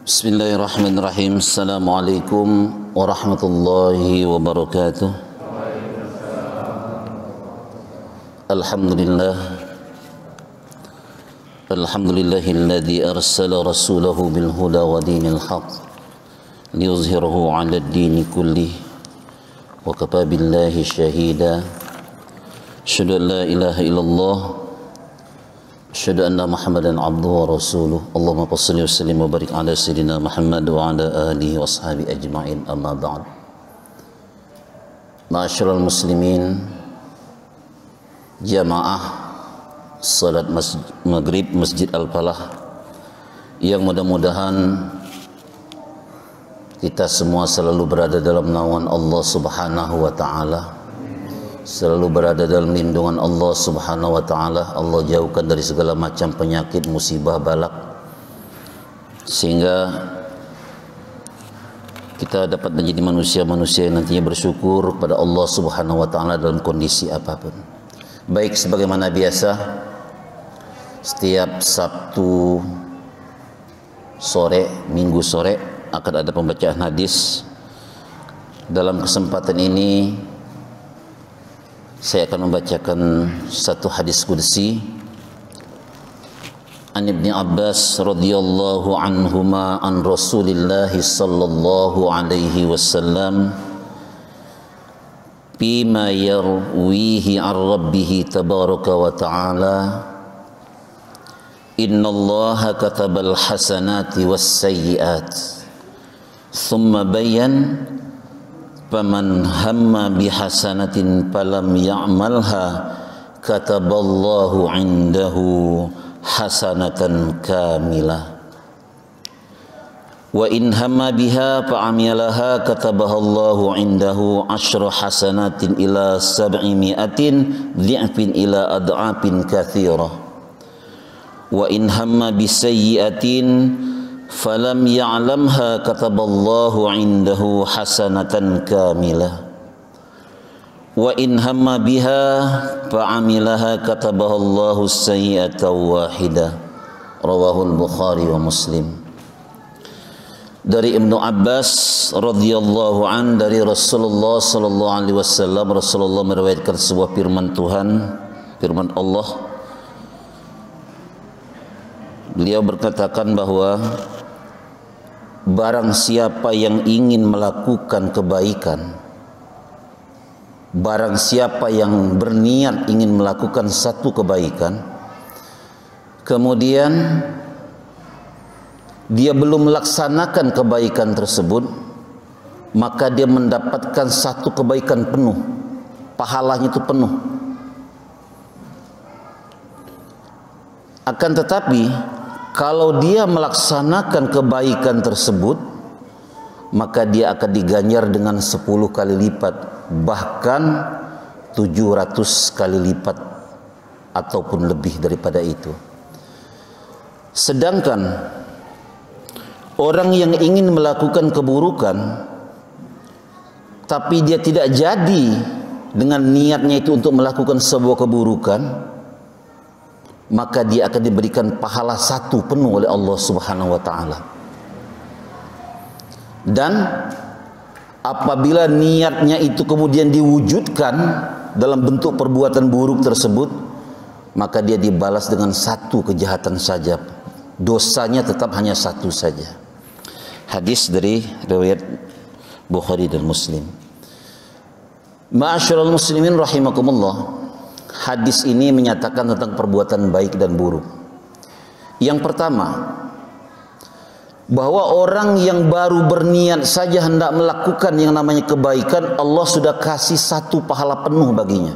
Bismillahirrahmanirrahim. Assalamualaikum warahmatullahi wabarakatuh. Alhamdulillahilladzi arsala rasulahu bil huda wa dinil haq liyuzhirahu 'ala ad-dini kullih wa kafa billahi shahida. Asyhadu an la ilaha illallah, asyhadu anna Muhammadan abduhu wa rasuluh. Allahumma shalli wa sallim wa barik ala sayyidina Muhammad wa ala alihi wa sahbihi ajma'in. Amma ba'd. Ma'asyiral muslimin, jamaah salat maghrib Masjid Al-Falah, yang mudah-mudahan kita semua selalu berada dalam naungan Allah Subhanahu wa taala, selalu berada dalam lindungan Allah Subhanahu wa taala. Allah jauhkan dari segala macam penyakit, musibah, balak, sehingga kita dapat menjadi manusia-manusia yang nantinya bersyukur kepada Allah Subhanahu wa taala dalam kondisi apapun. Baik, sebagaimana biasa, setiap Sabtu sore, Minggu sore akan ada pembacaan hadis. Dalam kesempatan ini saya akan membacakan satu hadis qudsi an Ibni Abbas radhiyallahu anhuma an Rasulillah sallallahu alaihi wasallam bima yarwihi an rabbih tabaraka wa ta'ala, innallaha katabal hasanati was sayyiat thumma bayyan faman hamma bihasanatin falam ya'malha kataballahu indahu hasanatan kamilah wa in hamma biha fa'amilaha katabahallahu indahu asyra hasanatin ila 700 dhi'fin ila ad'afin katsirah wa in hamma bisayyi'atin falam ya'lamha kataballahu indahu hasanatan kamilah wa in hamma biha fa'amilaha katabahallahu sayyi'atan wahidah. Rawahul Bukhari wa Muslim. Dari Ibnu Abbas radhiyallahu an, dari Rasulullah sallallahu alaihi wasallam, Rasulullah meriwayatkan sebuah firman Tuhan, firman Allah. Beliau berkatakan bahwa barang siapa yang ingin melakukan kebaikan, barang siapa yang berniat ingin melakukan satu kebaikan, kemudian dia belum melaksanakan kebaikan tersebut, maka dia mendapatkan satu kebaikan penuh, pahalanya itu penuh. Akan tetapi kalau dia melaksanakan kebaikan tersebut, maka dia akan diganjar dengan 10 kali lipat, bahkan 700 kali lipat ataupun lebih daripada itu. Sedangkan orang yang ingin melakukan keburukan tapi dia tidak jadi dengan niatnya itu untuk melakukan sebuah keburukan, maka dia akan diberikan pahala 1 penuh oleh Allah Subhanahu wa taala. Dan apabila niatnya itu kemudian diwujudkan dalam bentuk perbuatan buruk tersebut, maka dia dibalas dengan 1 kejahatan saja, dosanya tetap hanya 1 saja. Hadis dari riwayat Bukhari dan Muslim. Ma'asyiral muslimin rahimakumullah, hadis ini menyatakan tentang perbuatan baik dan buruk. Yang pertama, bahwa orang yang baru berniat saja hendak melakukan yang namanya kebaikan, Allah sudah kasih 1 pahala penuh baginya.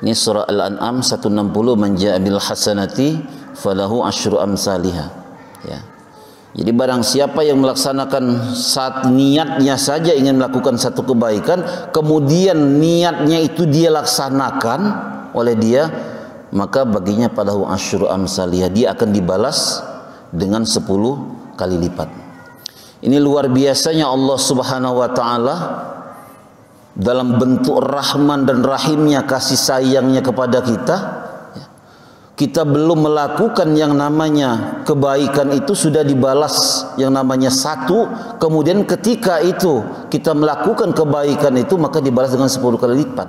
Ini surah Al-An'am 160, man jaa bil hasanati falahu asyru amsalihah. Ya. Jadi barang siapa yang melaksanakan saat niatnya saja ingin melakukan satu kebaikan, kemudian niatnya itu dia laksanakan oleh dia, maka baginya falahu asyru amsalihah, dia akan dibalas dengan 10 kali lipat. Ini luar biasanya Allah Subhanahu wa taala dalam bentuk Rahman dan Rahimnya, kasih sayangnya kepada kita. kita belum melakukan yang namanya kebaikan itu sudah dibalas yang namanya 1, kemudian ketika itu kita melakukan kebaikan itu maka dibalas dengan 10 kali lipat.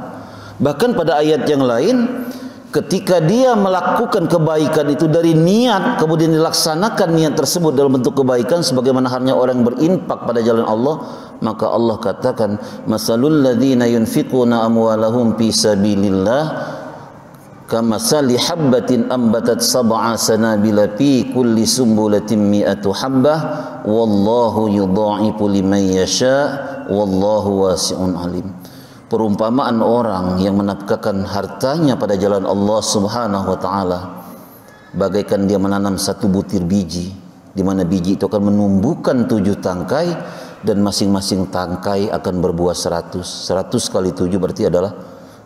Bahkan pada ayat yang lain, ketika dia melakukan kebaikan itu dari niat, kemudian dilaksanakan niat tersebut dalam bentuk kebaikan sebagaimana halnya orang berinfak pada jalan Allah, maka Allah katakan, masalul ladzina yunfiquna amwalahum fi sabilillah kamasali habbatin ambatat sab'a sanabila fi kulli sumbulatin mi'atu habbah wallahu yudha'ifu liman yasha wallahu wasi'un alim. Perumpamaan orang yang menafkahkan hartanya pada jalan Allah Subhanahu wa taala bagaikan dia menanam 1 butir biji, di mana biji itu akan menumbuhkan 7 tangkai dan masing-masing tangkai akan berbuah 100. 100 kali 7 berarti adalah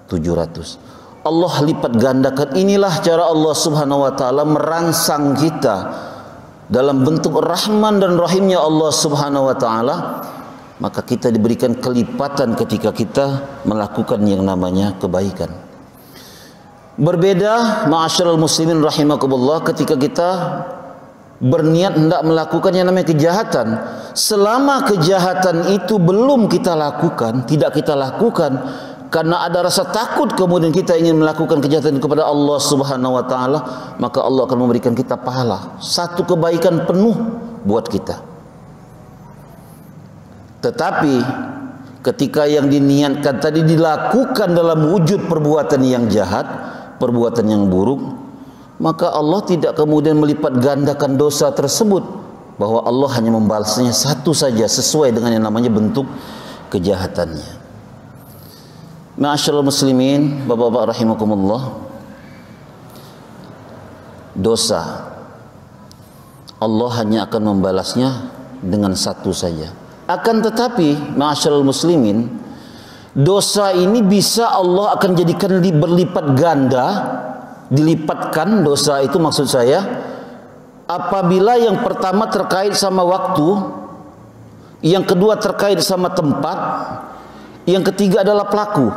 700. Allah lipat gandakan. Inilah cara Allah Subhanahu wa taala merangsang kita dalam bentuk Rahman dan Rahimnya Allah Subhanahu wa taala. Maka kita diberikan kelipatan ketika kita melakukan yang namanya kebaikan. Berbeda ma'asyiral muslimin rahimakumullah ketika kita berniat hendak melakukan yang namanya kejahatan. Selama kejahatan itu belum kita lakukan, tidak kita lakukan karena ada rasa takut, kemudian kita ingin melakukan kejahatan kepada Allah Subhanahu wa taala, maka Allah akan memberikan kita pahala 1 kebaikan penuh buat kita. Tetapi ketika yang diniatkan tadi dilakukan dalam wujud perbuatan yang jahat, perbuatan yang buruk, maka Allah tidak kemudian melipat gandakan dosa tersebut, bahwa Allah hanya membalasnya 1 saja sesuai dengan yang namanya bentuk kejahatannya. Ma'asyiral muslimin, bapak-bapak rahimakumullah, dosa Allah hanya akan membalasnya dengan 1 saja. Akan tetapi ma'asyiral muslimin, dosa ini bisa Allah akan jadikan berlipat ganda, dilipatkan dosa itu, maksud saya apabila yang pertama terkait sama waktu, yang kedua terkait sama tempat, yang ketiga adalah pelaku.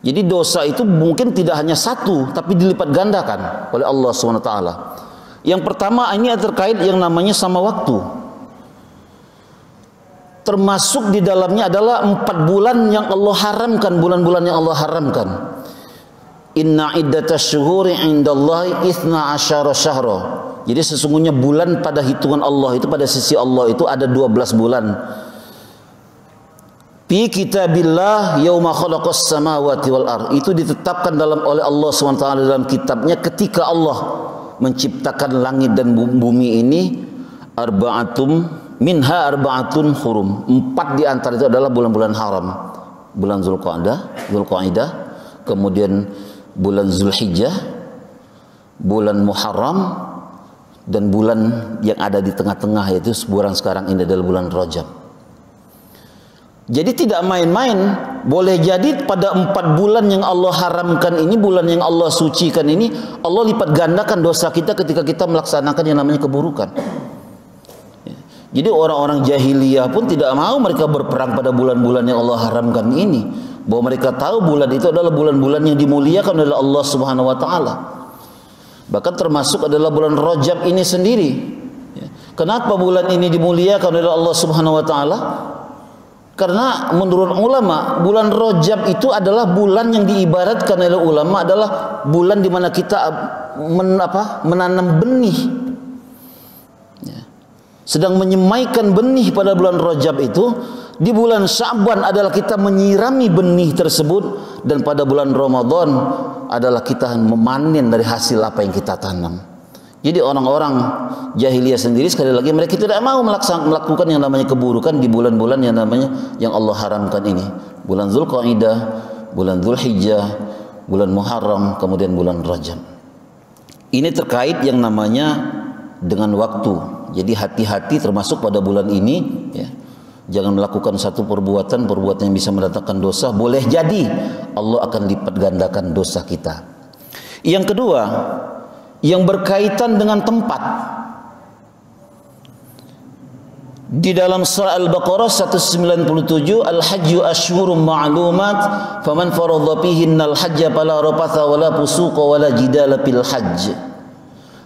Jadi dosa itu mungkin tidak hanya 1 tapi dilipat gandakan oleh Allah SWT. Yang pertama ini terkait yang namanya sama waktu. Termasuk di dalamnya adalah 4 bulan yang Allah haramkan, bulan-bulan yang Allah haramkan. Inna iddatasy syuhuri 'indallahi 12 syahra. Jadi sesungguhnya bulan pada hitungan Allah itu, pada sisi Allah itu ada 12 bulan. Fi kitabillah yauma khalaqas samawati wal ard. Itu ditetapkan oleh Allah SWT dalam kitabnya ketika Allah menciptakan langit dan bumi ini. Minha arba'atun hurum. 4 di antara itu adalah bulan-bulan haram. Bulan Zulqa'dah, kemudian bulan Zulhijjah, bulan Muharram, dan bulan yang ada di tengah-tengah yaitu sekarang ini adalah bulan Rajab. Jadi tidak main-main. Boleh jadi pada 4 bulan yang Allah haramkan ini, bulan yang Allah sucikan ini, Allah lipat gandakan dosa kita ketika kita melaksanakan yang namanya keburukan. Jadi orang-orang jahiliyah pun tidak mau mereka berperang pada bulan-bulan yang Allah haramkan ini, bahwa mereka tahu bulan itu adalah bulan-bulan yang dimuliakan oleh Allah Subhanahu wa taala. Bahkan termasuk adalah bulan Rajab ini sendiri. Kenapa bulan ini dimuliakan oleh Allah Subhanahu wa taala? Karena menurut ulama, bulan Rajab itu adalah bulan yang diibaratkan oleh ulama adalah bulan di mana kita menanam benih. Sedang menyemaikan benih pada bulan Rajab itu. Di bulan Sya'ban adalah kita menyirami benih tersebut, dan pada bulan Ramadan adalah kita memanen dari hasil apa yang kita tanam. Jadi orang-orang jahiliyah sendiri sekali lagi mereka tidak mau melakukan yang namanya keburukan di bulan-bulan yang Allah haramkan ini. Bulan Zulqa'dah, bulan Zulhijjah, bulan Muharram, kemudian bulan Rajab. Ini terkait yang namanya dengan waktu. Jadi hati-hati termasuk pada bulan ini, ya. Jangan melakukan satu perbuatan yang bisa mendatangkan dosa. Boleh jadi Allah akan lipat gandakan dosa kita. Yang kedua, yang berkaitan dengan tempat. Di dalam surah Al-Baqarah 197, Al-Hajju Ashhurum Ma'lumat, faman faradha fihinnal hajja fala rafatha wala fusuqa wala jidala fil hajj.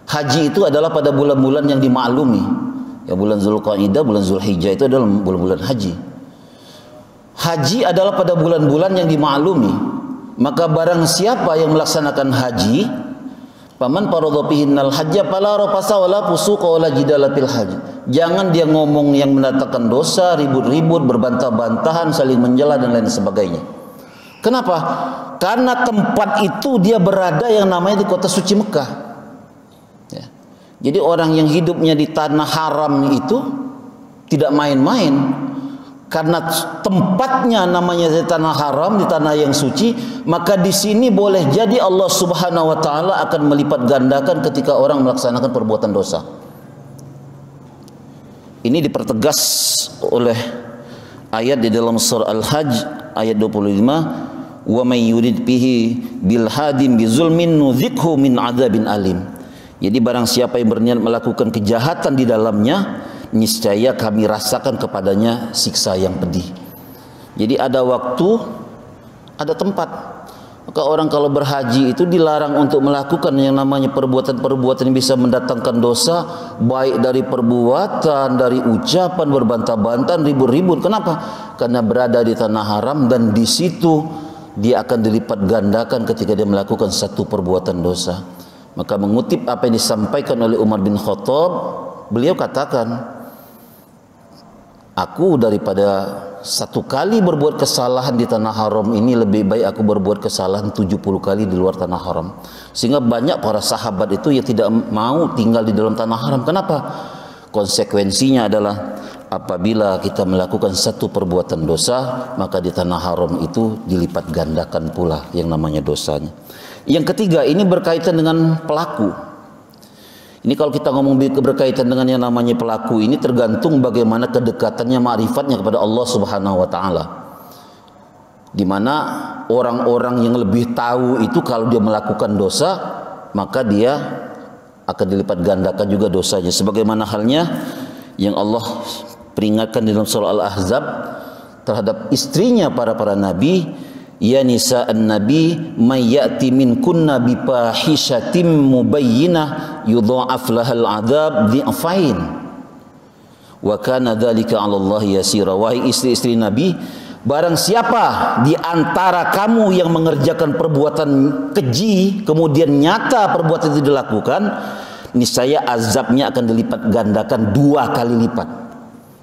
Haji itu adalah pada bulan-bulan yang dimaklumi. Ya, bulan Zulqa'dah, bulan Zulhijjah itu adalah bulan-bulan haji. Haji adalah pada bulan-bulan yang dimaklumi. Maka barang siapa yang melaksanakan haji, faman faradha fihinnal hajja fala rafatha wala fusuqa wala jidala fil hajj. Jangan dia ngomong yang mendatangkan dosa, ribut-ribut, berbantah-bantahan, saling mencela dan lain sebagainya. Kenapa? Karena tempat itu dia berada yang namanya di kota suci Mekah. Ya. Jadi orang yang hidupnya di tanah haram itu tidak main-main. Karena tempatnya namanya di tanah haram, di tanah yang suci, maka di sini boleh jadi Allah Subhanahu wa taala akan melipat gandakan ketika orang melaksanakan perbuatan dosa. Ini dipertegas oleh ayat di dalam surah Al-Hajj ayat 25, wa may yurid bihi bil hadim bizulmin nudzikhu min adzabin alim. Jadi barang siapa yang berniat melakukan kejahatan di dalamnya, niscaya kami rasakan kepadanya siksa yang pedih. Jadi ada waktu, ada tempat. Maka orang kalau berhaji itu dilarang untuk melakukan yang namanya perbuatan-perbuatan yang bisa mendatangkan dosa, baik dari perbuatan, dari ucapan, berbantah-bantahan, ribut-ribut. Kenapa? Karena berada di tanah haram dan di situ dia akan dilipat gandakan ketika dia melakukan satu perbuatan dosa. Maka mengutip apa yang disampaikan oleh Umar bin Khattab, beliau katakan, aku daripada satu kali berbuat kesalahan di tanah haram ini, lebih baik aku berbuat kesalahan 70 kali di luar tanah haram. Sehingga banyak para sahabat itu yang tidak mau tinggal di dalam tanah haram. Kenapa? Konsekuensinya adalah apabila kita melakukan satu perbuatan dosa, maka di tanah haram itu dilipat gandakan pula yang namanya dosanya. Yang ketiga, ini berkaitan dengan pelaku. Ini kalau kita ngomong berkaitan dengan yang namanya pelaku, ini tergantung bagaimana kedekatannya, ma'rifatnya kepada Allah Subhanahu wa taala. Di mana orang-orang yang lebih tahu itu kalau dia melakukan dosa, maka dia akan dilipat gandakan juga dosanya. Sebagaimana halnya yang Allah peringatkan di dalam surah Al-Ahzab terhadap istrinya para nabi, ya nisa an-nabi may ya'ti minkunna bi fahishatin mubayyinah yudha'af lahal 'adzab dhi'fain wa kana dzalika 'ala Allah yasira. Wahai istri-istri Nabi, barang siapa di antara kamu yang mengerjakan perbuatan keji kemudian nyata perbuatan itu dilakukan, niscaya azabnya akan dilipat gandakan 2 kali lipat.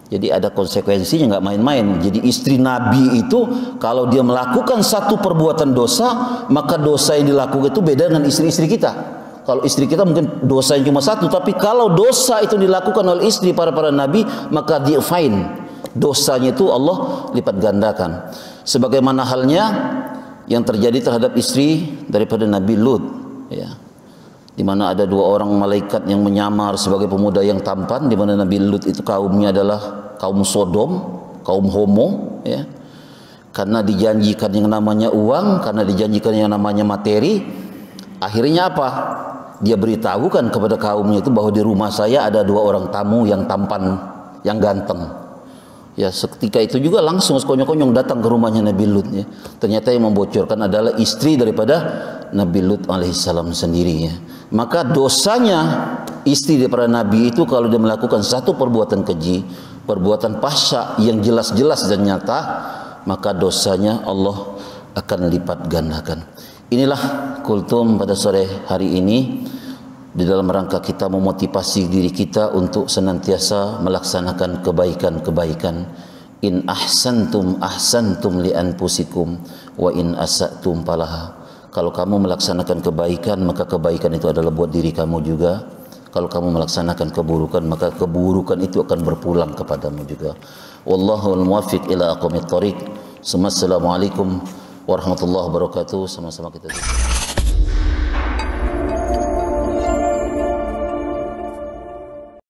Jadi ada konsekuensinya, nggak main-main. Jadi istri Nabi itu kalau dia melakukan satu perbuatan dosa, maka dosa yang dilakukan itu beda dengan istri-istri kita. Kalau istri kita mungkin dosa yang cuma satu, tapi kalau dosa itu dilakukan oleh istri para Nabi, maka di'fain, dosanya itu Allah lipat gandakan. Sebagaimana halnya yang terjadi terhadap istri daripada Nabi Lut, ya. Di mana ada 2 orang malaikat yang menyamar sebagai pemuda yang tampan, di mana Nabi Lut itu kaumnya adalah kaum Sodom, kaum homo, ya. Karena dijanjikan yang namanya uang, karena dijanjikan yang namanya materi, akhirnya apa? Dia beritahukan kepada kaumnya itu bahwa di rumah saya ada 2 orang tamu yang tampan, yang ganteng. Ya, seketika itu juga langsung sekonyong-konyong datang ke rumahnya Nabi Lut, ya. Ternyata yang membocorkan adalah istri daripada Nabi Lut alaihissalam sendiri, ya. Maka dosanya istri daripada Nabi itu kalau dia melakukan satu perbuatan keji, perbuatan pasya yang jelas-jelas dan nyata, maka dosanya Allah akan lipat gandakan. Inilah kultum pada sore hari ini, di dalam rangka kita memotivasi diri kita untuk senantiasa melaksanakan kebaikan-kebaikan. In ahsantum ahsantum li anfusikum wa in asatum falaha. Kalau kamu melaksanakan kebaikan, maka kebaikan itu adalah buat diri kamu juga. Kalau kamu melaksanakan keburukan, maka keburukan itu akan berpulang kepadamu juga. Wallahul muwaffiq ila aqwamit thoriq. Assalamualaikum warahmatullahi wabarakatuh. Sama-sama kita